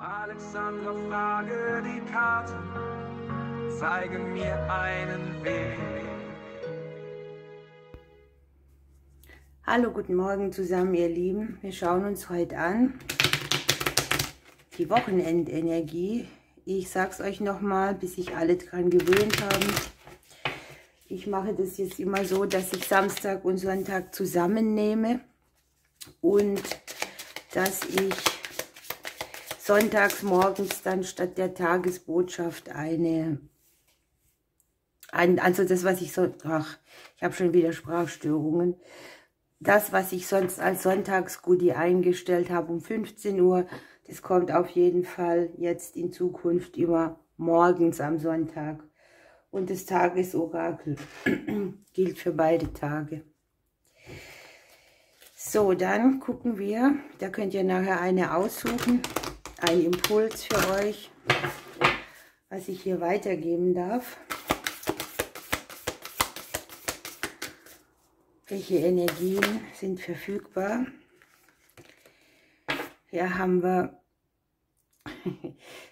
Alexandra, frage die Karten, zeigen mir einen Weg. Hallo, guten Morgen zusammen, ihr Lieben. Wir schauen uns heute an die Wochenendenergie. Ich sag's euch nochmal, bis sich alle dran gewöhnt haben. Ich mache das jetzt immer so, dass ich Samstag und Sonntag zusammennehme und dass ich sonntags morgens dann statt der Tagesbotschaft also das, was ich so, ich habe schon wieder Sprachstörungen. Das, was ich sonst als Sonntagsgoodie eingestellt habe um 15 Uhr, das kommt auf jeden Fall jetzt in Zukunft immer morgens am Sonntag. Und das Tagesorakel gilt für beide Tage. So, dann gucken wir, da könnt ihr nachher eine aussuchen, ein Impuls für euch, was ich hier weitergeben darf. Welche Energien sind verfügbar?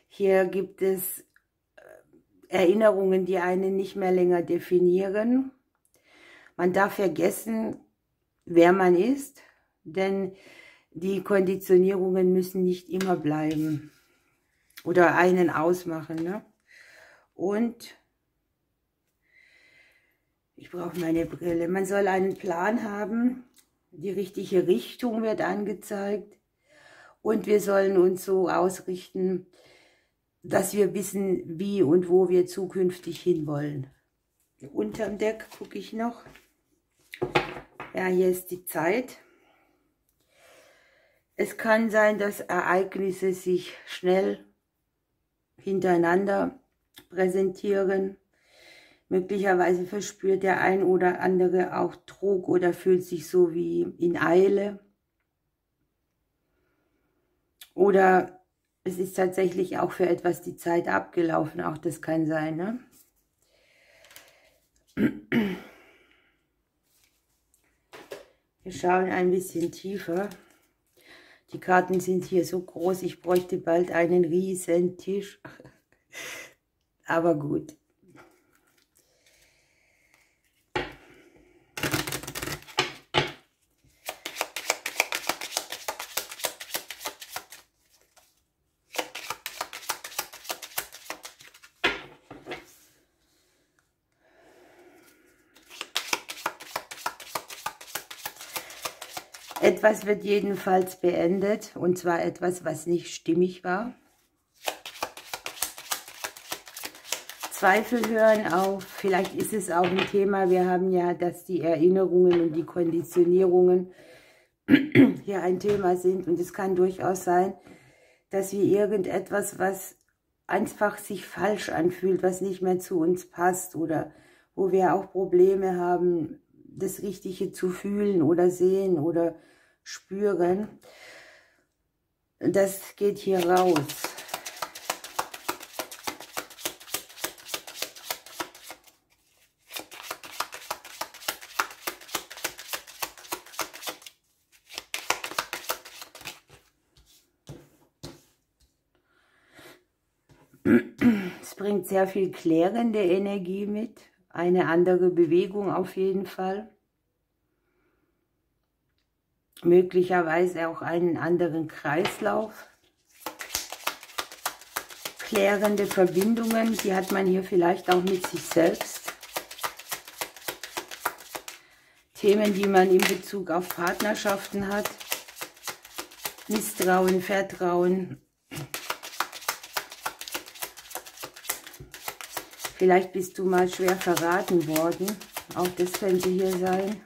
Hier gibt es Erinnerungen, die einen nicht mehr länger definieren. Man darf vergessen, wer man ist, denn die Konditionierungen müssen nicht immer bleiben oder einen ausmachen, ne? Und ich brauche meine Brille. Man soll einen Plan haben, die richtige Richtung wird angezeigt und wir sollen uns so ausrichten, dass wir wissen, wie und wo wir zukünftig hinwollen. Unterm Deck gucke ich noch. Ja, hier ist die Zeit. Es kann sein, dass Ereignisse sich schnell hintereinander präsentieren. Möglicherweise verspürt der ein oder andere auch Druck oder fühlt sich so wie in Eile. Oder es ist tatsächlich auch für etwas die Zeit abgelaufen. Auch das kann sein, ne? Wir schauen ein bisschen tiefer. Die Karten sind hier so groß, ich bräuchte bald einen riesen Tisch. Aber gut. Etwas wird jedenfalls beendet, und zwar etwas, was nicht stimmig war. Zweifel hören auf, vielleicht ist es auch ein Thema, wir haben ja, dass die Erinnerungen und die Konditionierungen hier ein Thema sind. Und es kann durchaus sein, dass wir irgendetwas, was einfach sich falsch anfühlt, was nicht mehr zu uns passt oder wo wir auch Probleme haben, das Richtige zu fühlen oder sehen oder spüren, das geht hier raus. Es bringt sehr viel klärende Energie mit, eine andere Bewegung auf jeden Fall. Möglicherweise auch einen anderen Kreislauf. Klärende Verbindungen, die hat man hier vielleicht auch mit sich selbst. Themen, die man in Bezug auf Partnerschaften hat. Misstrauen, Vertrauen. Vielleicht bist du mal schwer verraten worden. Auch das könnte hier sein.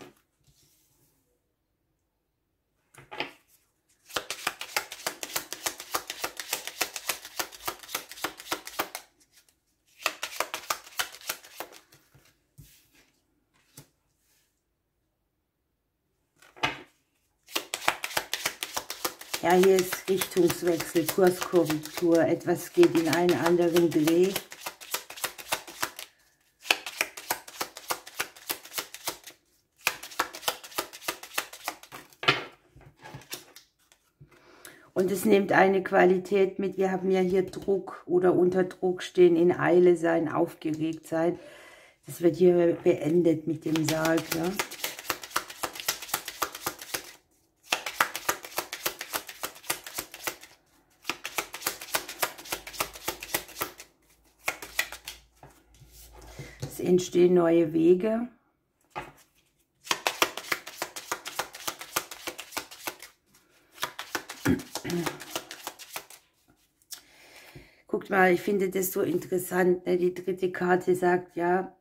Ja, hier ist Richtungswechsel, Kurskorrektur. Etwas geht in einen anderen Dreh. Und es nimmt eine Qualität mit. Wir haben ja hier Druck oder unter Druck stehen, in Eile sein, aufgeregt sein. Das wird hier beendet mit dem Sarg. Ja? Es entstehen neue Wege. Guckt mal, ich finde das so interessant. Ne? Die dritte Karte sagt ja,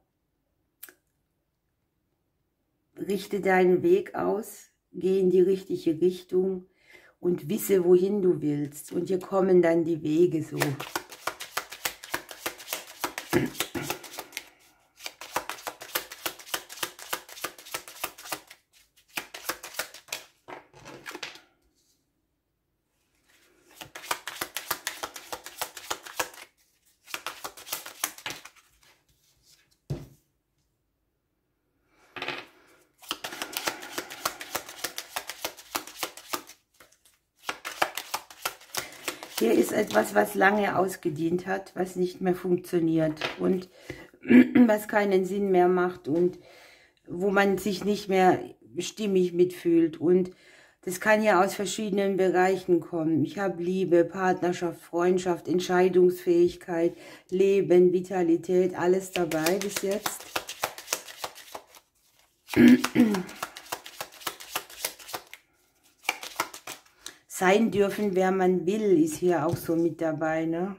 richte deinen Weg aus, geh in die richtige Richtung und wisse, wohin du willst. Und hier kommen dann die Wege so. Hier ist etwas, was lange ausgedient hat, was nicht mehr funktioniert und was keinen Sinn mehr macht und wo man sich nicht mehr stimmig mitfühlt. Und das kann ja aus verschiedenen Bereichen kommen. Ich habe Liebe, Partnerschaft, Freundschaft, Entscheidungsfähigkeit, Leben, Vitalität, alles dabei bis jetzt. Sein dürfen, wer man will, ist hier auch so mit dabei. Ne?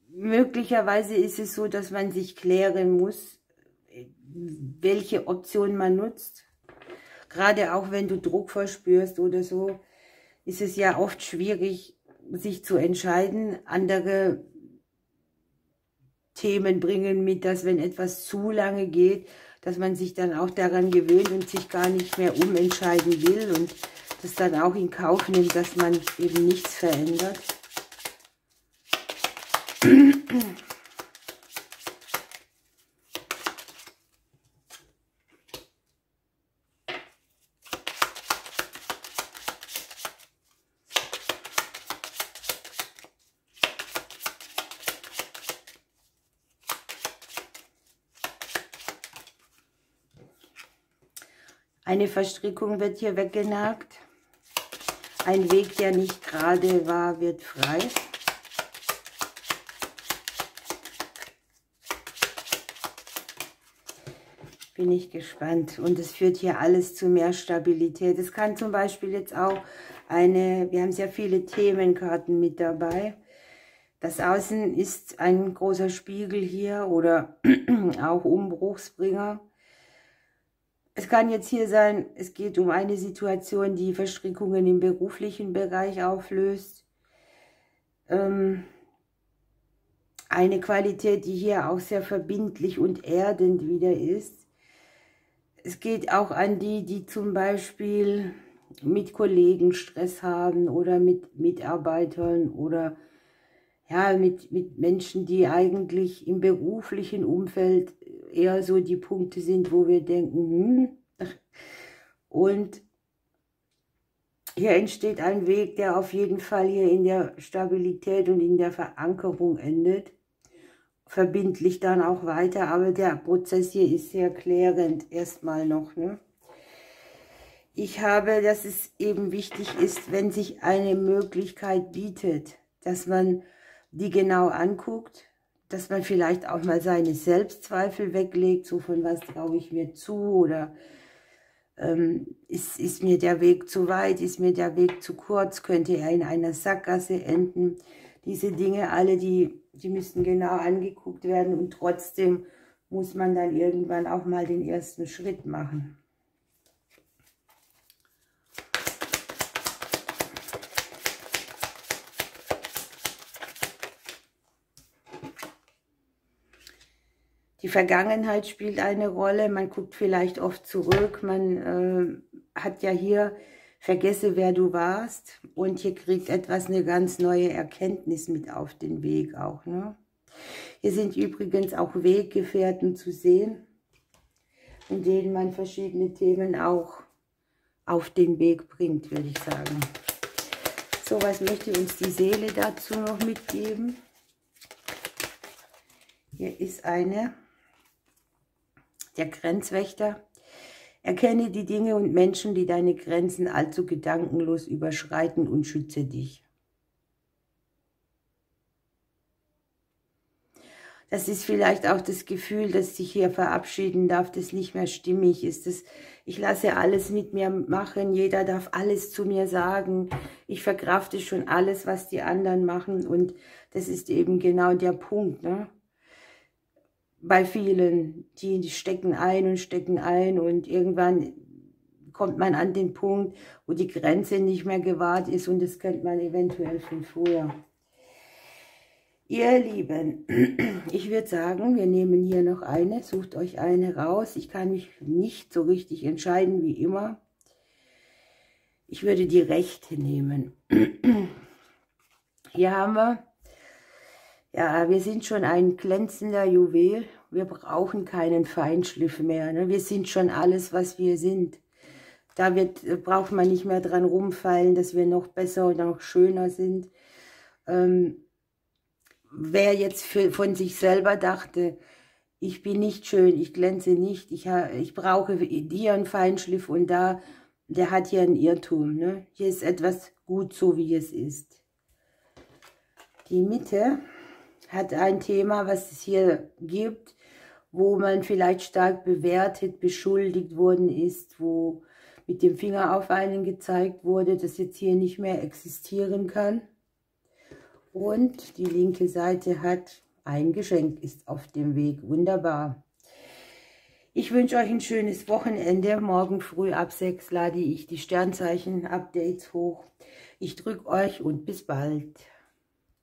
Möglicherweise ist es so, dass man sich klären muss, welche Option man nutzt. Gerade auch wenn du Druck verspürst oder so, ist es ja oft schwierig, sich zu entscheiden. Andere Themen bringen mit, dass wenn etwas zu lange geht, dass man sich dann auch daran gewöhnt und sich gar nicht mehr umentscheiden will und das dann auch in Kauf nimmt, dass man eben nichts verändert. Eine Verstrickung wird hier weggenagt. Ein Weg, der nicht gerade war, wird frei. Bin ich gespannt. Und es führt hier alles zu mehr Stabilität. Es kann zum Beispiel jetzt auch wir haben sehr viele Themenkarten mit dabei. Das Außen ist ein großer Spiegel hier oder auch Umbruchsbringer. Es kann jetzt hier sein, es geht um eine Situation, die Verstrickungen im beruflichen Bereich auflöst. Eine Qualität, die hier auch sehr verbindlich und erdend wieder ist. Es geht auch an die, die zum Beispiel mit Kollegen Stress haben oder mit Mitarbeitern oder ja, mit Menschen, die eigentlich im beruflichen Umfeld eher so die Punkte sind, wo wir denken, Und hier entsteht ein Weg, der auf jeden Fall hier in der Stabilität und in der Verankerung endet. Verbindlich dann auch weiter, aber der Prozess hier ist sehr klärend erstmal noch. Ne? Ich habe, dass es eben wichtig ist, wenn sich eine Möglichkeit bietet, dass man die genau anguckt, dass man vielleicht auch mal seine Selbstzweifel weglegt, so von was traue ich mir zu oder ist mir der Weg zu weit, ist mir der Weg zu kurz, könnte er in einer Sackgasse enden. Diese Dinge alle, die müssen genau angeguckt werden und trotzdem muss man dann irgendwann auch mal den ersten Schritt machen. Die Vergangenheit spielt eine Rolle, man guckt vielleicht oft zurück, man hat ja hier, vergesse wer du warst und hier kriegt etwas eine ganz neue Erkenntnis mit auf den Weg auch. Ne? Hier sind übrigens auch Weggefährten zu sehen, in denen man verschiedene Themen auch auf den Weg bringt, würde ich sagen. So, was möchte uns die Seele dazu noch mitgeben? Hier ist eine, der Grenzwächter. Erkenne die Dinge und Menschen, die deine Grenzen allzu gedankenlos überschreiten, und schütze dich. Das ist vielleicht auch das Gefühl, das sich hier verabschieden darf, das nicht mehr stimmig ist. Ich lasse alles mit mir machen, jeder darf alles zu mir sagen. Ich verkrafte schon alles, was die anderen machen, und das ist eben genau der Punkt, ne? Bei vielen, die stecken ein und irgendwann kommt man an den Punkt, wo die Grenze nicht mehr gewahrt ist, und das kennt man eventuell von früher. Ihr Lieben, ich würde sagen, wir nehmen hier noch eine, sucht euch eine raus. Ich kann mich nicht so richtig entscheiden, wie immer. Ich würde die rechte nehmen. Hier haben wir, ja, wir sind schon ein glänzender Juwel. Wir brauchen keinen Feinschliff mehr, ne? Wir sind schon alles, was wir sind. Da braucht man nicht mehr dran rumfallen, dass wir noch besser und noch schöner sind. Wer jetzt von sich selber dachte, ich bin nicht schön, ich glänze nicht, ich brauche hier einen Feinschliff und da, der hat hier einen Irrtum, ne? Hier ist etwas gut so, wie es ist. Die Mitte hat ein Thema, was es hier gibt, wo man vielleicht stark bewertet, beschuldigt worden ist, wo mit dem Finger auf einen gezeigt wurde, das jetzt hier nicht mehr existieren kann. Und die linke Seite hat ein Geschenk, ist auf dem Weg. Wunderbar. Ich wünsche euch ein schönes Wochenende. Morgen früh ab 6 lade ich die Sternzeichen-Updates hoch. Ich drücke euch und bis bald.